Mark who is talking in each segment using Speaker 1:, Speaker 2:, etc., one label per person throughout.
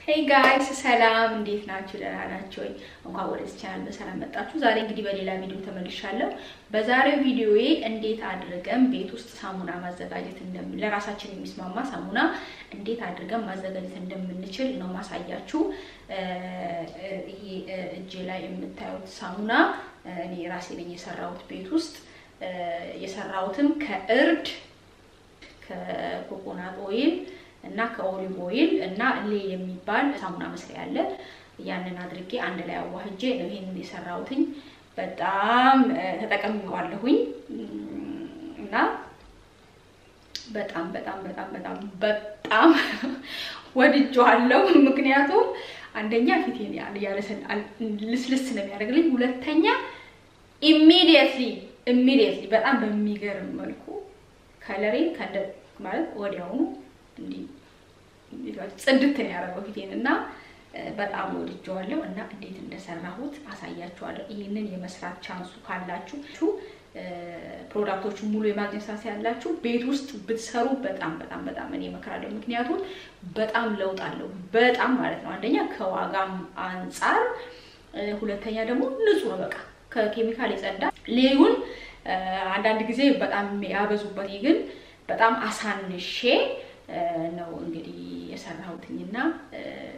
Speaker 1: Hey guys, ሰላም እንዴት ናችሁ? ደህና ናችሁ ወይ? እንኳን ወደዚህ ቻናል በሰላም መጣችሁ። ዛሬ እንግዲህ በሌላ ቪዲዮ ተመልሻለሁ። በዛሬው ቪዲዮዬ እንዴት አድርገን ቤት ውስጥ ሳሙና ማዘጋጀት ለራሳችን የሚስማማ ሳሙና እንዴት አድርገን ማዘጋጀት እንደምንችል ነው ማሳያችሁ። ይሄ እጄ ላይ የምታዩት ሳሙና እኔ ራሴ ነኝ የሰራሁት ቤት ውስጥ የሰራሁትም ከእርድ ከኮኮናት ኦይል እና ከኦሊቭ ኦይል እና ሌ የሚባል ሳሙና መስሪያ አለ። ያንን አድርጌ አንድ ላይ አዋህጄ ነው ይሄንን የሰራሁትኝ። በጣም ተጠቅሜዋለሁኝ እና በጣም ወድጄዋለሁ። ምክንያቱም አንደኛ ፊቴን ልስልስ ነው የሚያደርግልኝ፣ ሁለተኛ immediately በጣም በሚገርም መልኩ ከለሬን ማለት ወዲያውኑ እንዴ ጽድት ነው ያደረገው ፊቴንና በጣም ወድጄዋለሁ እና እንዴት እንደሰራሁት አሳያችኋለሁ። ይሄንን የመስራት ቻንሱ ካላችሁ ፕሮዳክቶቹ ሙሉ የማግኘት ቻንስ ያላችሁ ቤት ውስጥ ብትሰሩ በጣም እኔ እመክራለሁ። ምክንያቱም በጣም ለውጥ አለው፣ በጣም ማለት ነው። አንደኛ ከዋጋም አንፃር፣ ሁለተኛ ደግሞ ንጹህ ነው፣ በቃ ከኬሚካል የጸዳ። ሌዩን አንዳንድ ጊዜ በጣም ያበዙበት ግን በጣም አሳንሼ ነው እንግዲህ የሰራሁትኝና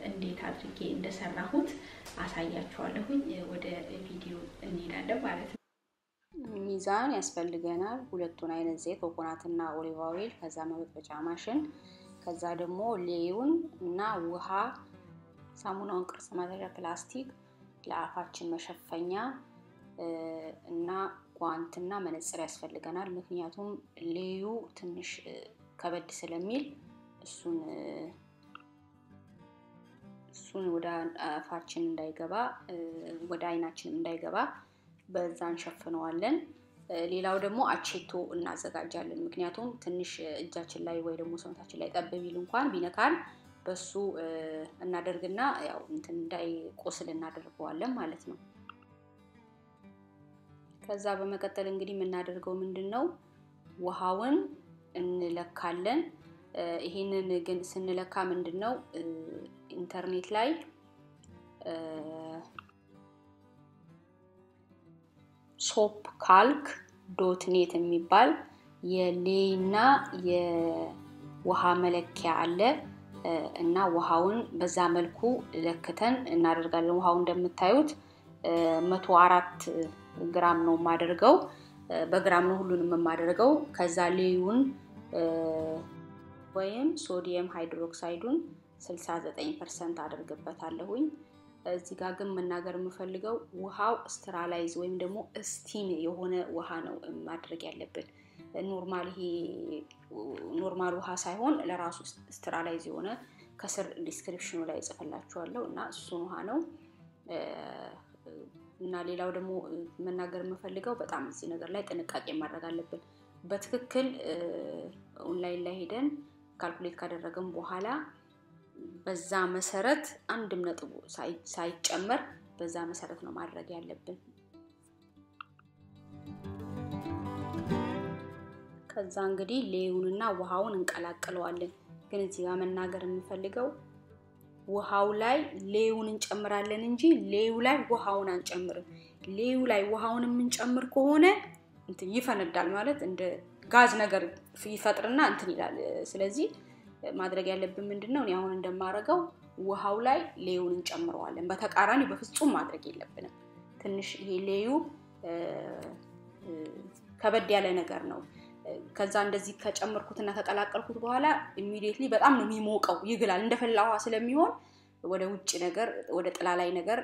Speaker 1: እንዴት አድርጌ እንደሰራሁት አሳያችኋለሁ። ወደ ቪዲዮ እንሄዳለን ማለት ነው።
Speaker 2: ሚዛን ያስፈልገናል። ሁለቱን አይነት ዘይት ኮኮናትና ኦሊቭ ኦይል፣ ከዛ መበጥበጫ ማሽን፣ ከዛ ደግሞ ሌዩን እና ውሃ፣ ሳሙናውን ቅርጽ ማድረጊያ ፕላስቲክ፣ ለአፋችን መሸፈኛ እና ጓንትና መነፅር ያስፈልገናል። ምክንያቱም ሌዩ ትንሽ ከበድ ስለሚል እሱን ወደ አፋችን እንዳይገባ ወደ አይናችን እንዳይገባ በዛን ሸፍነዋለን። ሌላው ደግሞ አቼቶ እናዘጋጃለን። ምክንያቱም ትንሽ እጃችን ላይ ወይ ደግሞ ሰውነታችን ላይ ጠብ ቢል እንኳን ቢነካን በሱ እናደርግና ያው እንትን እንዳይቆስል እናደርገዋለን ማለት ነው። ከዛ በመቀጠል እንግዲህ የምናደርገው ምንድነው ውሃውን እንለካለን። ይሄንን ግን ስንለካ ምንድነው ኢንተርኔት ላይ soapcalc.net የሚባል የሌይና የውሃ መለኪያ አለ እና ውሃውን በዛ መልኩ ለክተን እናደርጋለን። ውሃው እንደምታዩት 104 ግራም ነው ማደርገው፣ በግራም ነው ሁሉንም ማደርገው። ከዛ ሌዩን ወይም ሶዲየም ሃይድሮክሳይዱን 69% አደርግበታለሁኝ። እዚህ ጋር ግን መናገር የምፈልገው ውሃው ስተራላይዝ ወይም ደግሞ ስቲም የሆነ ውሃ ነው ማድረግ ያለብን። ኖርማል ውሃ ሳይሆን ለራሱ ስተራላይዝ የሆነ ከስር ዲስክሪፕሽኑ ላይ ጽፈላችኋለሁ እና እሱን ውሃ ነው። እና ሌላው ደግሞ መናገር የምፈልገው በጣም እዚህ ነገር ላይ ጥንቃቄ ማድረግ አለብን። በትክክል ኦንላይን ላይ ሄደን ካልኩሌት ካደረግን በኋላ በዛ መሰረት አንድም ነጥብ ሳይጨመር በዛ መሰረት ነው ማድረግ ያለብን። ከዛ እንግዲህ ሌዩንና ውሃውን እንቀላቅለዋለን። ግን እዚህ ጋር መናገር የምፈልገው ውሃው ላይ ሌዩን እንጨምራለን እንጂ ሌዩ ላይ ውሃውን አንጨምርም። ሌዩ ላይ ውሃውን የምንጨምር ከሆነ እንትን ይፈነዳል ማለት እንደ ጋዝ ነገር ይፈጥርና እንትን ይላል። ስለዚህ ማድረግ ያለብን ምንድነው እኔ አሁን እንደማረጋው ውሃው ላይ ሌዩን እንጨምረዋለን። በተቃራኒ በፍጹም ማድረግ የለብንም። ትንሽ ይሄ ሌዩ ከበድ ያለ ነገር ነው። ከዛ እንደዚህ ከጨመርኩትና ከቀላቀልኩት በኋላ immediately በጣም ነው የሚሞቀው፣ ይግላል። እንደፈላ ውሃ ስለሚሆን ወደ ውጭ ነገር ወደ ጥላላይ ነገር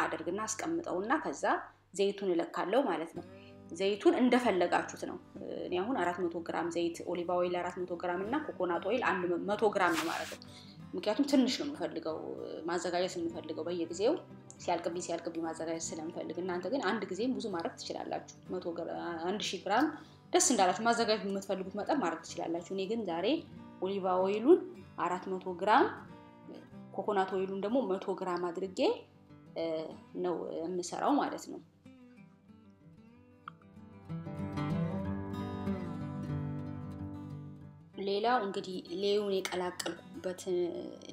Speaker 2: አድርግና አስቀምጠውና ከዛ ዘይቱን እለካለሁ ማለት ነው። ዘይቱን እንደፈለጋችሁት ነው። እኔ አሁን 400 ግራም ዘይት ኦሊቭ ኦይል 400 ግራም እና ኮኮናት ኦይል 100 ግራም ነው ማለት ነው። ምክንያቱም ትንሽ ነው የምፈልገው ማዘጋጀት የምፈልገው በየጊዜው ሲያልቅብኝ ማዘጋጀት ስለምፈልግ። እናንተ ግን አንድ ጊዜ ብዙ ማድረግ ትችላላችሁ። 1000 ግራም ደስ እንዳላችሁ ማዘጋጀት የምትፈልጉት መጠን ማድረግ ትችላላችሁ። እኔ ግን ዛሬ ኦሊቭ ኦይሉን 400 ግራም ኮኮናት ኦይሉን ደግሞ 100 ግራም አድርጌ ነው የምሰራው ማለት ነው። ሌላው እንግዲህ ሌዩን የቀላቀልኩበት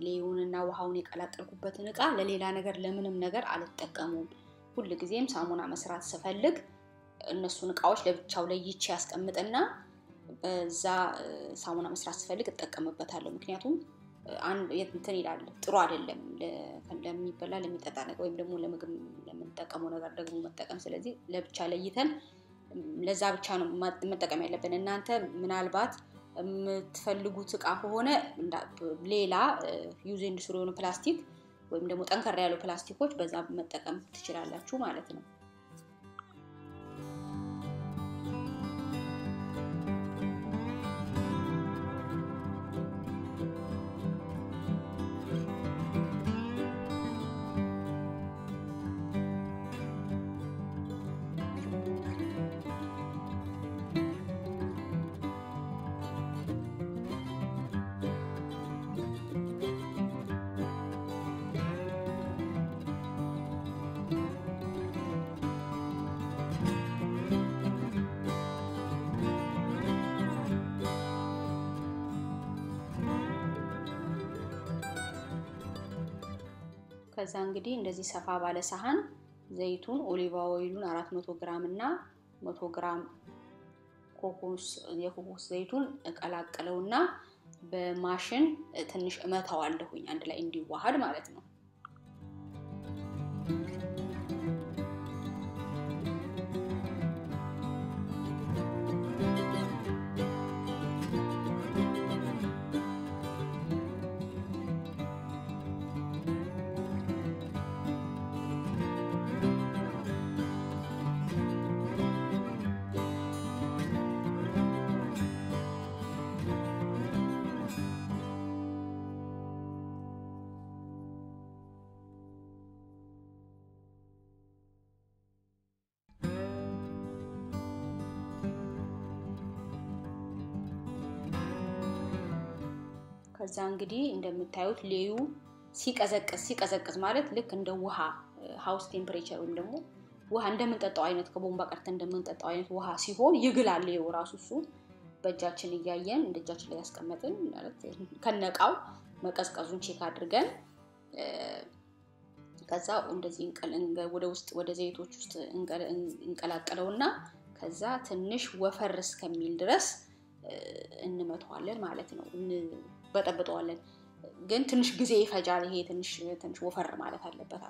Speaker 2: ሌዩንና ውሃውን የቀላቀልኩበትን እቃ ለሌላ ነገር ለምንም ነገር አልጠቀሙም ሁልጊዜም ሳሙና መስራት ስፈልግ እነሱን እቃዎች ለብቻው ለይቼ ያስቀምጥና በዛ ሳሙና መስራት ስፈልግ እጠቀምበታለሁ ምክንያቱም አንድ እንትን ይላል ጥሩ አይደለም ለሚበላ ለሚጠጣ ነገር ወይም ደግሞ ለምግብ ለምንጠቀመው ነገር ደግሞ መጠቀም ስለዚህ ለብቻ ለይተን ለዛ ብቻ ነው መጠቀም ያለብን እናንተ ምናልባት የምትፈልጉት እቃ ከሆነ ሌላ ዩዝ ኤንድ ስሩ የሆነ ፕላስቲክ ወይም ደግሞ ጠንከር ያሉ ፕላስቲኮች በዛ መጠቀም ትችላላችሁ ማለት ነው ከዛ እንግዲህ እንደዚህ ሰፋ ባለ ሳህን ዘይቱን ኦሊቭ ኦይሉን 400 ግራም እና 100 ግራም የኮኮስ ዘይቱን እቀላቅለውና በማሽን ትንሽ እመታዋለሁኝ አንድ ላይ እንዲዋሃድ ማለት ነው ከዛ እንግዲህ እንደምታዩት ሌዩ ሲቀዘቅዝ ማለት ልክ እንደ ውሃ ሃውስ ቴምፕሬቸር ወይም ደግሞ ውሃ እንደምንጠጣው አይነት ከቦምባ ቀርተን እንደምንጠጣው አይነት ውሃ ሲሆን ይግላል ሌዩ ራሱ እሱ በእጃችን እያየን እንደጃችን ላይ ያስቀመጥን ማለት ከነቃው መቀዝቀዙን ቼክ አድርገን ከዛ እንደዚህ ወደ ውስጥ ወደ ዘይቶች ውስጥ እንቀላቀለውና ከዛ ትንሽ ወፈር እስከሚል ድረስ እንመታዋለን ማለት ነው በጠብጠዋለን ግን ትንሽ ጊዜ ይፈጃል ይሄ ትንሽ ወፈር ማለት አለበት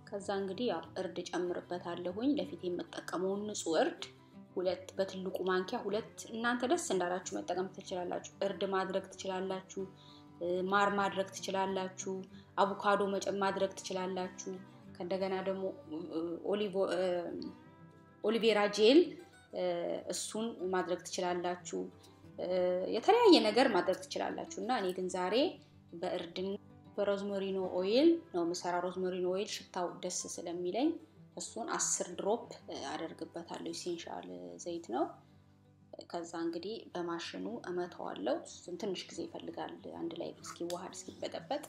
Speaker 2: ከዛ እንግዲህ ያው እርድ ጨምርበታለሁኝ ለፊቴ የምጠቀመው ንጹህ እርድ ሁለት በትልቁ ማንኪያ ሁለት እናንተ ደስ እንዳላችሁ መጠቀም ትችላላችሁ እርድ ማድረግ ትችላላችሁ ማር ማድረግ ትችላላችሁ አቮካዶ ማድረግ ትችላላችሁ ከእንደገና ደግሞ ኦሊቬራ ጄል እሱን ማድረግ ትችላላችሁ የተለያየ ነገር ማድረግ ትችላላችሁና እኔ ግን ዛሬ በእርድና በሮዝመሪኖ ኦይል ነው መሰራ ሮዝመሪኖ ኦይል ሽታው ደስ ስለሚለኝ እሱን 10 ድሮፕ አደርግበታለሁ ኢሴንሻል ዘይት ነው ከዛ እንግዲህ በማሽኑ እመታዋለሁ ትንሽ ጊዜ ይፈልጋል አንድ ላይ እስኪዋሃድ እስኪበጠበጥ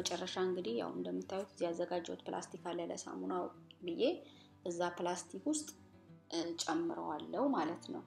Speaker 2: በመጨረሻ እንግዲህ ያው እንደምታዩት እዚህ ያዘጋጀሁት ፕላስቲክ አለ ለሳሙናው ብዬ እዛ ፕላስቲክ ውስጥ ጨምረዋለሁ ማለት ነው።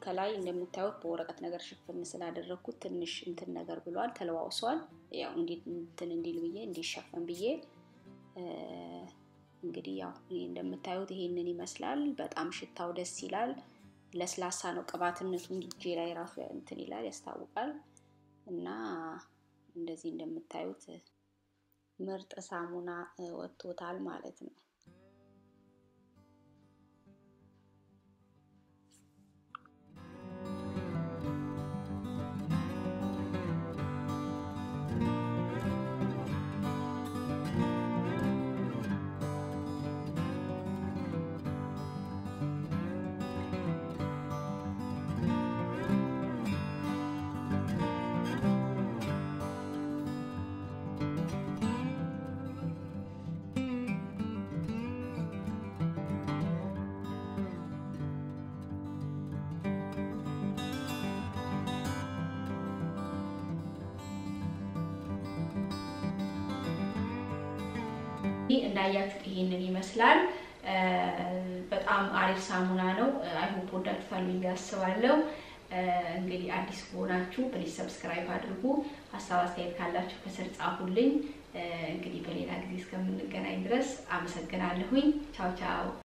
Speaker 2: ከላይ እንደምታዩት በወረቀት ነገር ሽፍን ስላደረኩት ትንሽ እንትን ነገር ብሏል ተለዋውሷል። ያው እንዲል ብዬ እንዲሸፈን ብዬ እንግዲህ ያው እንደምታዩት ይሄንን ይመስላል። በጣም ሽታው ደስ ይላል። ለስላሳ ነው። ቅባትነቱ እንዲጄ ላይ ራሱ እንትን ይላል ያስታውቃል። እና እንደዚህ እንደምታዩት ምርጥ ሳሙና ወጥቶታል ማለት ነው።
Speaker 1: እንዳያችሁት ይሄንን ይመስላል። በጣም አሪፍ ሳሙና ነው። አይሆፕ ወዳችሁታል ብዬ አስባለሁ። እንግዲህ አዲስ ከሆናችሁ ፕሊዝ ሰብስክራይብ አድርጉ። ሀሳብ አስተያየት ካላችሁ ከስር ጻፉልኝ። እንግዲህ በሌላ ጊዜ እስከምንገናኝ ድረስ አመሰግናለሁኝ። ቻው ቻው።